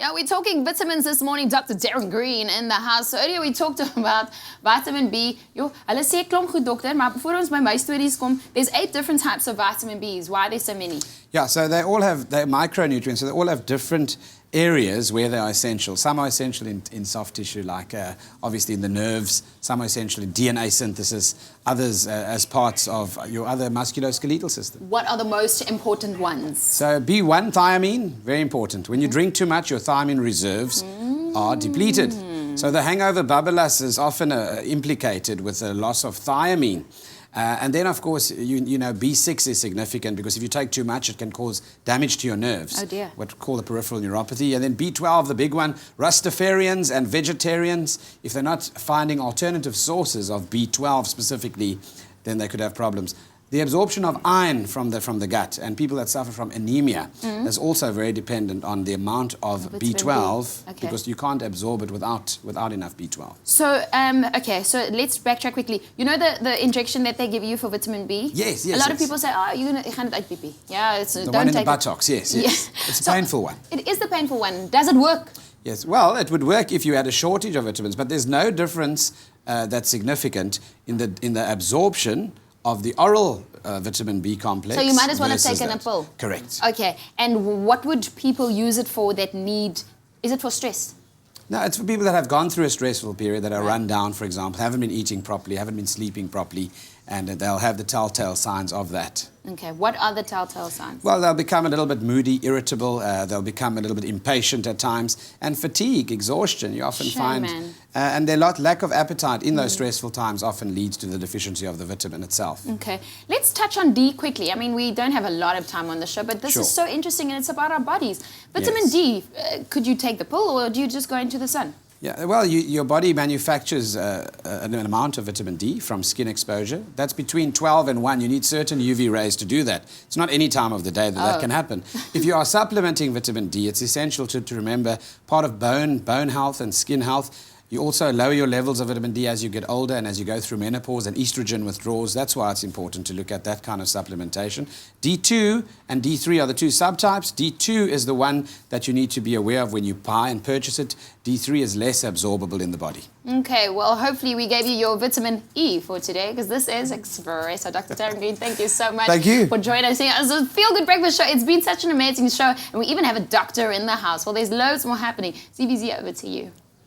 Yeah, we're talking vitamins this morning. Dr. Darren Green in the house. So earlier we talked about vitamin B. Hulle sê klomp goed dokter, maar voor ons by my stories kom, there's 8 different types of vitamin B's. Why are there so many? Yeah, so they're micronutrients, so they all have different areas where they are essential. Some are essential in soft tissue, like obviously in the nerves. Some are essential in DNA synthesis. Others as parts of your other musculoskeletal system. What are the most important ones? So B1, thiamine, very important. When you drink too much, your thiamine reserves are depleted. So the hangover bubbulus is often implicated with the loss of thiamine. And then, of course, you know, B6 is significant because if you take too much, it can cause damage to your nerves. Oh dear. What we call the peripheral neuropathy. And then B12, the big one, Rastafarians and vegetarians, if they're not finding alternative sources of B12 specifically, then they could have problems. The absorption of iron from the gut, and people that suffer from anemia is also very dependent on the amount of B12 because you can't absorb it without enough B12. So, okay, so let's backtrack quickly. You know the injection that they give you for vitamin B? Yes. A lot of people say, oh, you gaan het uitpiepie. Yeah, it's the don't one in take the buttocks, yes. Yeah. It's a painful one. It is the painful one. Does it work? Yes, well, it would work if you had a shortage of vitamins, but there's no difference that's significant in the absorption of the oral vitamin B complex. So you might as well have taken a pill. Correct. Okay, and what would people use it for that need? Is it for stress? No, it's for people that have gone through a stressful period, that are run down, for example, haven't been eating properly, haven't been sleeping properly, and they'll have the telltale signs of that. Okay, what are the telltale signs? Well, they'll become a little bit moody, irritable, they'll become a little bit impatient at times, and fatigue, exhaustion, you often find. And their lack of appetite in those stressful times often leads to the deficiency of the vitamin itself. Okay, let's touch on D quickly. I mean, we don't have a lot of time on the show, but this is so interesting and it's about our bodies. Vitamin D, could you take the pill or do you just go into the sun? Yeah, well, your body manufactures an amount of vitamin D from skin exposure. That's between 12 and 1. You need certain UV rays to do that. It's not any time of the day that can happen. If you are supplementing vitamin D, it's essential to remember part of bone health and skin health. You also lower your levels of vitamin D as you get older and as you go through menopause and estrogen withdrawals. That's why it's important to look at that kind of supplementation. D2 and D3 are the two subtypes. D2 is the one that you need to be aware of when you buy and purchase it. D3 is less absorbable in the body. Okay, well, hopefully we gave you your vitamin E for today because this is Expresso. Dr. Darren Green, thank you so much for joining us here. It's a feel-good breakfast show. It's been such an amazing show. And we even have a doctor in the house. Well, there's loads more happening. CBZ, over to you.